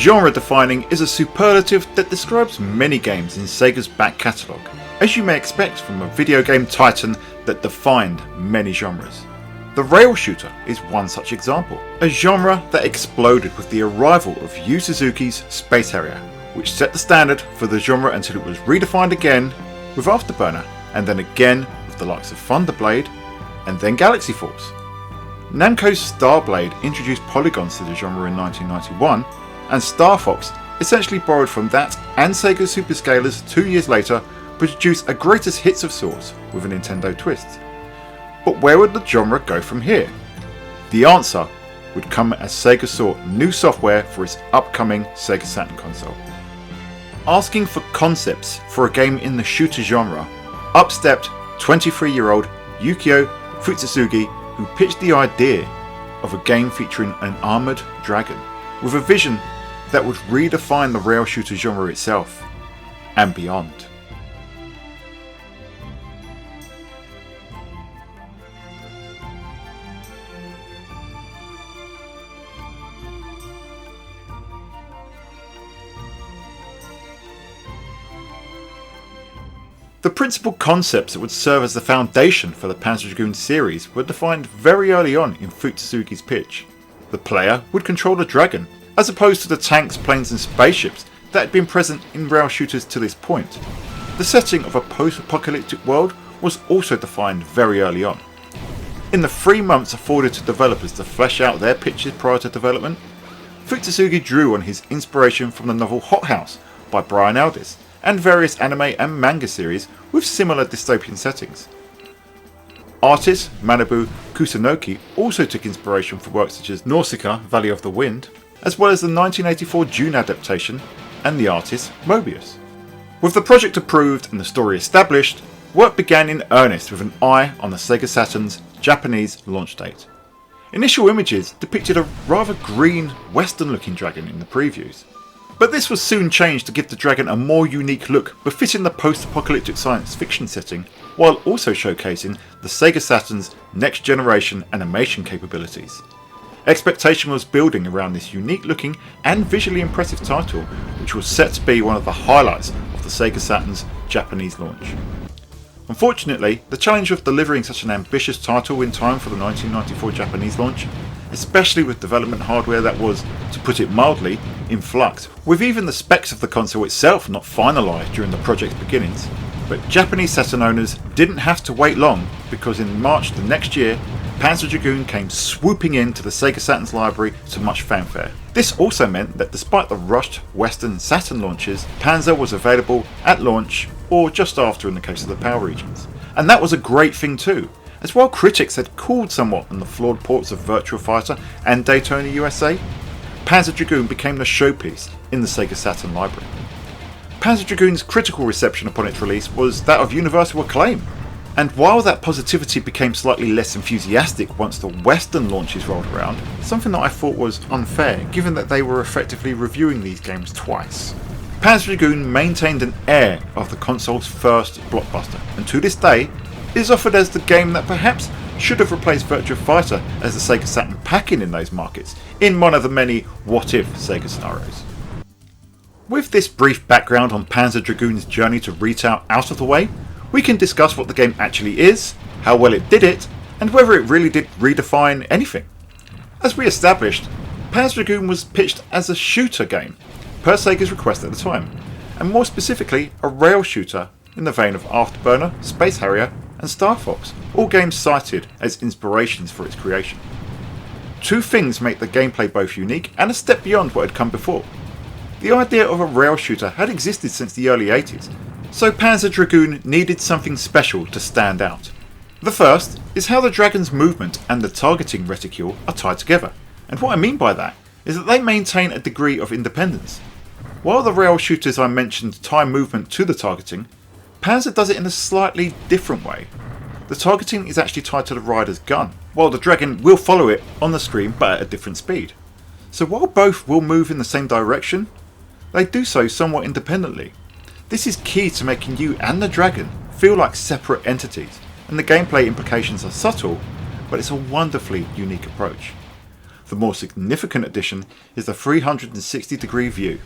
Genre defining is a superlative that describes many games in Sega's back catalogue, as you may expect from a video game titan that defined many genres. The rail shooter is one such example, a genre that exploded with the arrival of Yu Suzuki's Space Harrier, which set the standard for the genre until it was redefined again with Afterburner, and then again with the likes of Thunderblade, and then Galaxy Force. Namco's Starblade introduced polygons to the genre in 1991, and Star Fox essentially borrowed from that and Sega's Superscalers 2 years later, but produced a greatest hits of sorts with a Nintendo twist. But where would the genre go from here? The answer would come as Sega sought new software for its upcoming Sega Saturn console. Asking for concepts for a game in the shooter genre, up stepped 23-year-old Yukio Futsutsugi, who pitched the idea of a game featuring an armoured dragon, with a vision that would redefine the rail shooter genre itself and beyond. The principal concepts that would serve as the foundation for the Panzer Dragoon series were defined very early on in Futsutsugi's pitch. The player would control a dragon, as opposed to the tanks, planes and spaceships that had been present in rail shooters to this point. The setting of a post-apocalyptic world was also defined very early on. In the 3 months afforded to developers to flesh out their pitches prior to development, Futsutsugi drew on his inspiration from the novel Hot House by Brian Aldiss, and various anime and manga series with similar dystopian settings. Artist Manabu Kusunoki also took inspiration from works such as Nausicaa Valley of the Wind, as well as the 1984 Dune adaptation and the artist Mobius. With the project approved and the story established, work began in earnest with an eye on the Sega Saturn's Japanese launch date. Initial images depicted a rather green, western looking dragon in the previews. But this was soon changed to give the dragon a more unique look befitting the post-apocalyptic science fiction setting, while also showcasing the Sega Saturn's next generation animation capabilities. Expectation was building around this unique looking and visually impressive title, which was set to be one of the highlights of the Sega Saturn's Japanese launch. Unfortunately, the challenge of delivering such an ambitious title in time for the 1994 Japanese launch, especially with development hardware that was, to put it mildly, in flux, with even the specs of the console itself not finalised during the project's beginnings. But Japanese Saturn owners didn't have to wait long, because in March the next year, Panzer Dragoon came swooping into the Sega Saturn's library to much fanfare. This also meant that despite the rushed Western Saturn launches, Panzer was available at launch, or just after in the case of the PAL regions. And that was a great thing too, as while critics had cooled somewhat on the flawed ports of Virtua Fighter and Daytona USA, Panzer Dragoon became the showpiece in the Sega Saturn library. Panzer Dragoon's critical reception upon its release was that of universal acclaim, and while that positivity became slightly less enthusiastic once the Western launches rolled around, something that I thought was unfair given that they were effectively reviewing these games twice. Panzer Dragoon maintained an air of the console's first blockbuster, and to this day is offered as the game that perhaps should have replaced Virtua Fighter as the Sega Saturn pack-in in those markets, in one of the many what-if Sega scenarios. With this brief background on Panzer Dragoon's journey to retail out of the way, we can discuss what the game actually is, how well it did it, and whether it really did redefine anything. As we established, Panzer Dragoon was pitched as a shooter game, per Sega's request at the time, and more specifically a rail shooter in the vein of Afterburner, Space Harrier and Star Fox, all games cited as inspirations for its creation. Two things make the gameplay both unique and a step beyond what had come before. The idea of a rail shooter had existed since the early 80s, so Panzer Dragoon needed something special to stand out. The first is how the dragon's movement and the targeting reticule are tied together, and what I mean by that is that they maintain a degree of independence. While the rail shooters I mentioned tie movement to the targeting, Panzer does it in a slightly different way. The targeting is actually tied to the rider's gun, while the dragon will follow it on the screen but at a different speed. So while both will move in the same direction, they do so somewhat independently. This is key to making you and the dragon feel like separate entities, and the gameplay implications are subtle, but it's a wonderfully unique approach. The more significant addition is the 360-degree view.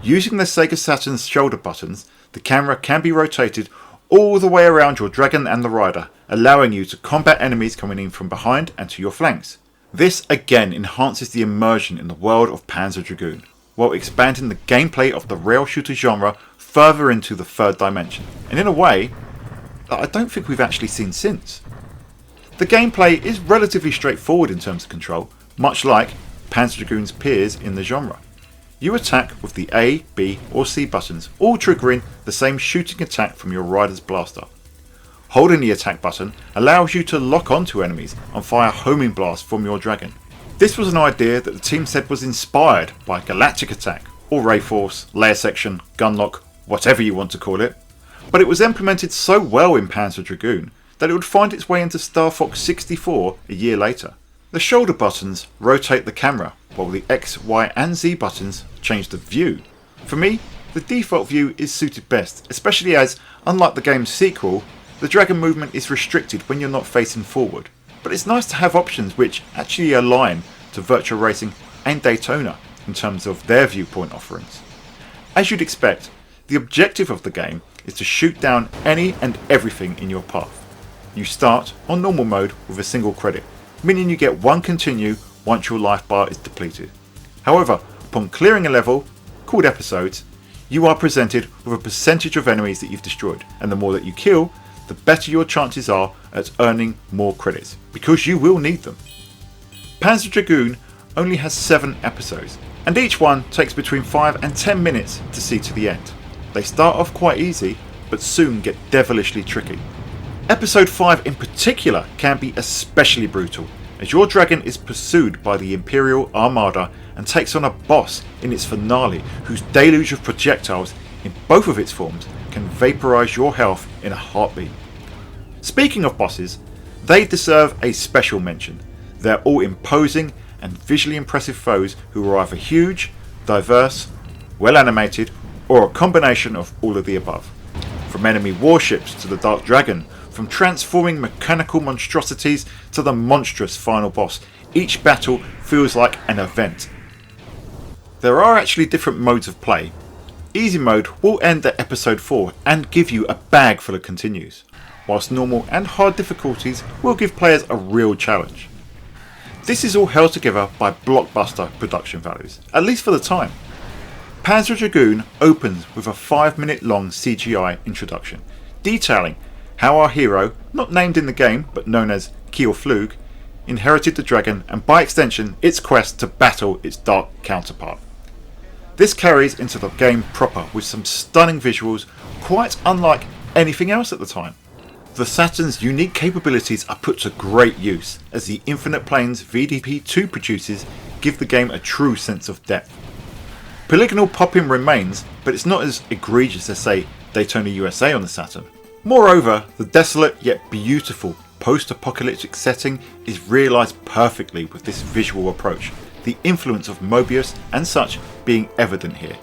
Using the Sega Saturn's shoulder buttons, the camera can be rotated all the way around your dragon and the rider, allowing you to combat enemies coming in from behind and to your flanks. This again enhances the immersion in the world of Panzer Dragoon, while expanding the gameplay of the rail shooter genre further into the third dimension, and in a way that I don't think we've actually seen since. The gameplay is relatively straightforward in terms of control, much like Panzer Dragoon's peers in the genre. You attack with the A, B or C buttons, all triggering the same shooting attack from your rider's blaster. Holding the attack button allows you to lock onto enemies and fire homing blasts from your dragon. This was an idea that the team said was inspired by Galactic Attack, or Ray Force, Layer Section, Gunlock, whatever you want to call it, but it was implemented so well in Panzer Dragoon that it would find its way into Star Fox 64 a year later. The shoulder buttons rotate the camera, while the X, Y and Z buttons change the view. For me, the default view is suited best, especially as, unlike the game's sequel, the dragon movement is restricted when you're not facing forward. But it's nice to have options which actually align to Virtua Racing and Daytona in terms of their viewpoint offerings. As you'd expect, the objective of the game is to shoot down any and everything in your path. You start on normal mode with a single credit, meaning you get one continue once your life bar is depleted. However, upon clearing a level, called episodes, you are presented with a percentage of enemies that you've destroyed, and the more that you kill, the better your chances are at earning more credits, because you will need them. Panzer Dragoon only has 7 episodes, and each one takes between 5 and 10 minutes to see to the end. They start off quite easy, but soon get devilishly tricky. Episode 5 in particular can be especially brutal, as your dragon is pursued by the Imperial Armada and takes on a boss in its finale whose deluge of projectiles in both of its forms can vaporize your health in a heartbeat. Speaking of bosses, they deserve a special mention. They're all imposing and visually impressive foes who are either huge, diverse, well animated, or a combination of all of the above. From enemy warships to the Dark Dragon, from transforming mechanical monstrosities to the monstrous final boss, each battle feels like an event. There are actually different modes of play. Easy mode will end at episode 4 and give you a bag full of continues, whilst normal and hard difficulties will give players a real challenge. This is all held together by blockbuster production values, at least for the time. Panzer Dragoon opens with a 5-minute long CGI introduction, detailing how our hero, not named in the game but known as Kiel Flug, inherited the dragon and by extension its quest to battle its dark counterpart. This carries into the game proper with some stunning visuals quite unlike anything else at the time. The Saturn's unique capabilities are put to great use as the Infinite Planes VDP2 produces give the game a true sense of depth. Polygonal popping remains, but it's not as egregious as say Daytona USA on the Saturn. Moreover, the desolate yet beautiful post-apocalyptic setting is realised perfectly with this visual approach, the influence of Mobius and such being evident here.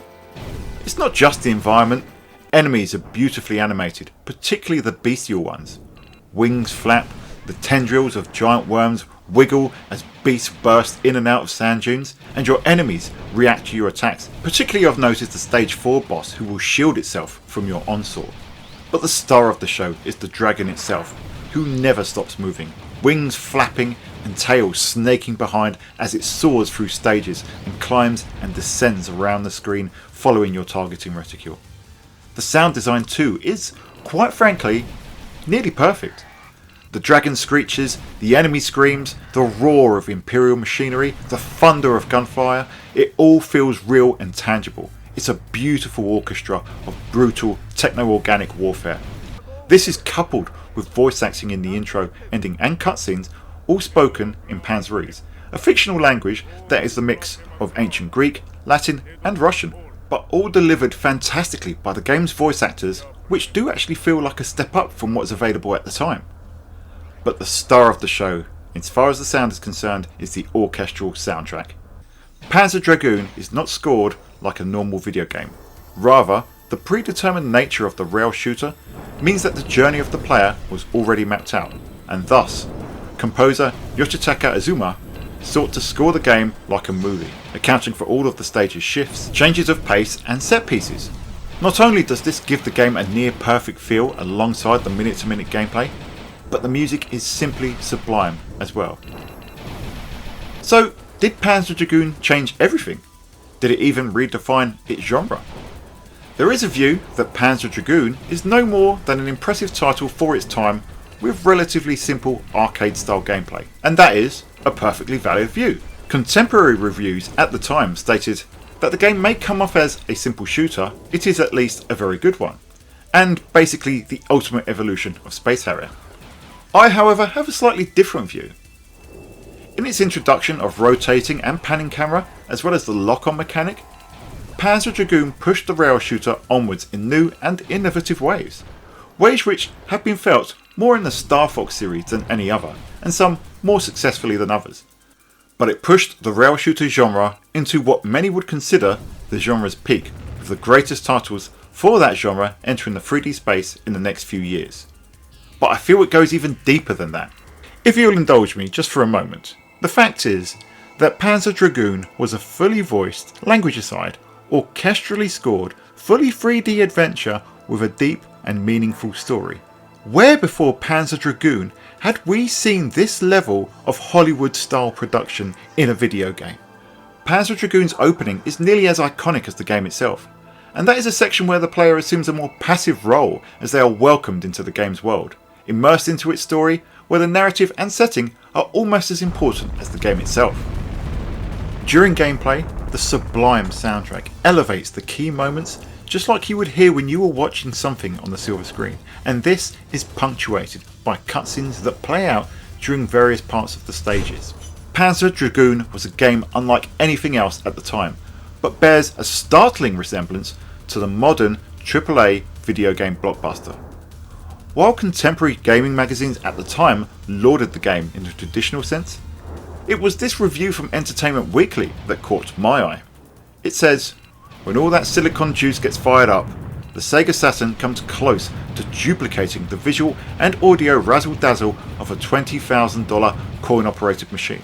It's not just the environment, enemies are beautifully animated, particularly the bestial ones. Wings flap, the tendrils of giant worms wiggle as beasts burst in and out of sand dunes, and your enemies react to your attacks. Particularly I've noticed the stage 4 boss who will shield itself from your onslaught. But the star of the show is the dragon itself, who never stops moving, wings flapping and tail snaking behind as it soars through stages and climbs and descends around the screen following your targeting reticule. The sound design too is, quite frankly, nearly perfect. The dragon screeches, the enemy screams, the roar of Imperial machinery, the thunder of gunfire, it all feels real and tangible. It's a beautiful orchestra of brutal techno-organic warfare. This is coupled with voice acting in the intro, ending and cutscenes, all spoken in Panzerese, a fictional language that is the mix of ancient Greek, Latin and Russian, but all delivered fantastically by the game's voice actors, which do actually feel like a step up from what was available at the time. But the star of the show, as far as the sound is concerned, is the orchestral soundtrack. Panzer Dragoon is not scored like a normal video game. Rather, the predetermined nature of the rail shooter means that the journey of the player was already mapped out, and thus, composer Yoshitaka Azuma sought to score the game like a movie, accounting for all of the stage's shifts, changes of pace and set pieces. Not only does this give the game a near perfect feel alongside the minute-to-minute gameplay, but the music is simply sublime as well. So, did Panzer Dragoon change everything? Did it even redefine its genre? There is a view that Panzer Dragoon is no more than an impressive title for its time with relatively simple arcade-style gameplay, and that is a perfectly valid view. Contemporary reviews at the time stated that the game may come off as a simple shooter, it is at least a very good one, and basically the ultimate evolution of Space Harrier. I, however, have a slightly different view. In its introduction of rotating and panning camera, as well as the lock-on mechanic, Panzer Dragoon pushed the rail shooter onwards in new and innovative ways which have been felt more in the Star Fox series than any other, and some more successfully than others. But it pushed the rail shooter genre into what many would consider the genre's peak, with the greatest titles for that genre entering the 3D space in the next few years. But I feel it goes even deeper than that. If you'll indulge me just for a moment, the fact is that Panzer Dragoon was a fully voiced, language aside, orchestrally scored, fully 3D adventure with a deep and meaningful story. Where before Panzer Dragoon had we seen this level of Hollywood-style production in a video game? Panzer Dragoon's opening is nearly as iconic as the game itself, and that is a section where the player assumes a more passive role as they are welcomed into the game's world, immersed into its story, where the narrative and setting are almost as important as the game itself. During gameplay, the sublime soundtrack elevates the key moments just like you would hear when you were watching something on the silver screen, and this is punctuated by cutscenes that play out during various parts of the stages. Panzer Dragoon was a game unlike anything else at the time, but bears a startling resemblance to the modern AAA video game blockbuster. While contemporary gaming magazines at the time lauded the game in the traditional sense, it was this review from Entertainment Weekly that caught my eye. It says, "When all that silicon juice gets fired up, the Sega Saturn comes close to duplicating the visual and audio razzle-dazzle of a $20,000 coin-operated machine.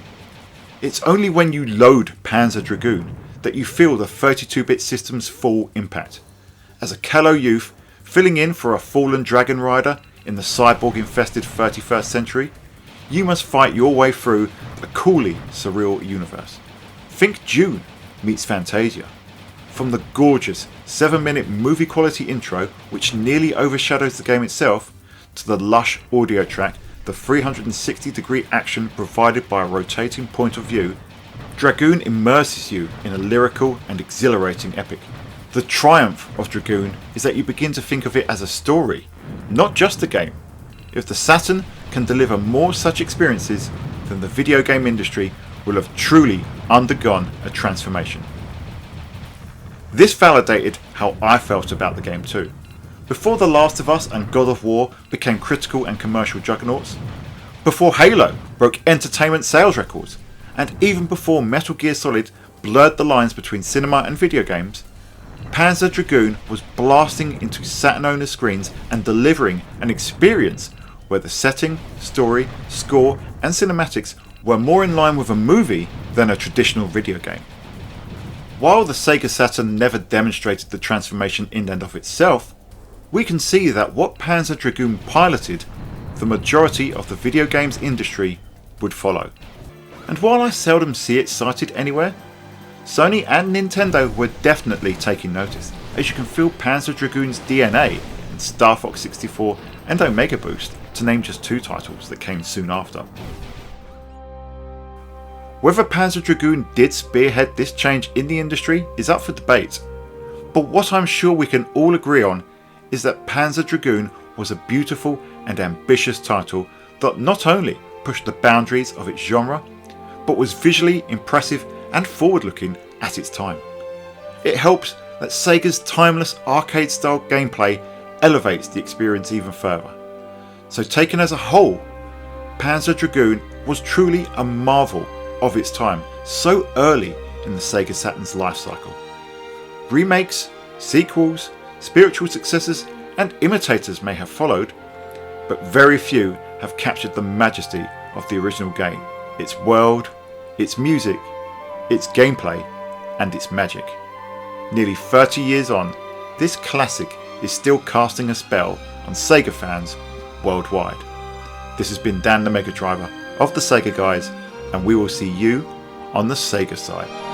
It's only when you load Panzer Dragoon that you feel the 32-bit system's full impact. As a callow youth, filling in for a fallen dragon rider in the cyborg-infested 31st century, you must fight your way through a coolly surreal universe. Think Dune meets Fantasia. From the gorgeous 7-minute movie quality intro, which nearly overshadows the game itself, to the lush audio track, the 360-degree action provided by a rotating point of view, Dragoon immerses you in a lyrical and exhilarating epic. The triumph of Dragoon is that you begin to think of it as a story, not just a game. If the Saturn can deliver more such experiences, then the video game industry will have truly undergone a transformation." This validated how I felt about the game too. Before The Last of Us and God of War became critical and commercial juggernauts, before Halo broke entertainment sales records, and even before Metal Gear Solid blurred the lines between cinema and video games, Panzer Dragoon was blasting into Saturn owners' screens and delivering an experience where the setting, story, score and cinematics were more in line with a movie than a traditional video game. While the Sega Saturn never demonstrated the transformation in and of itself, we can see that what Panzer Dragoon piloted, the majority of the video games industry would follow. And while I seldom see it cited anywhere, Sony and Nintendo were definitely taking notice, as you can feel Panzer Dragoon's DNA in Star Fox 64 and Omega Boost, to name just two titles that came soon after. Whether Panzer Dragoon did spearhead this change in the industry is up for debate, but what I'm sure we can all agree on is that Panzer Dragoon was a beautiful and ambitious title that not only pushed the boundaries of its genre, but was visually impressive and forward-looking at its time. It helps that Sega's timeless arcade-style gameplay elevates the experience even further. So taken as a whole, Panzer Dragoon was truly a marvel of its time, so early in the Sega Saturn's life cycle. Remakes, sequels, spiritual successors and imitators may have followed, but very few have captured the majesty of the original game, its world, its music, its gameplay, and its magic. Nearly 30 years on, this classic is still casting a spell on Sega fans worldwide. This has been Dan the Mega Driver of the Sega Guys, and we will see you on the Sega side.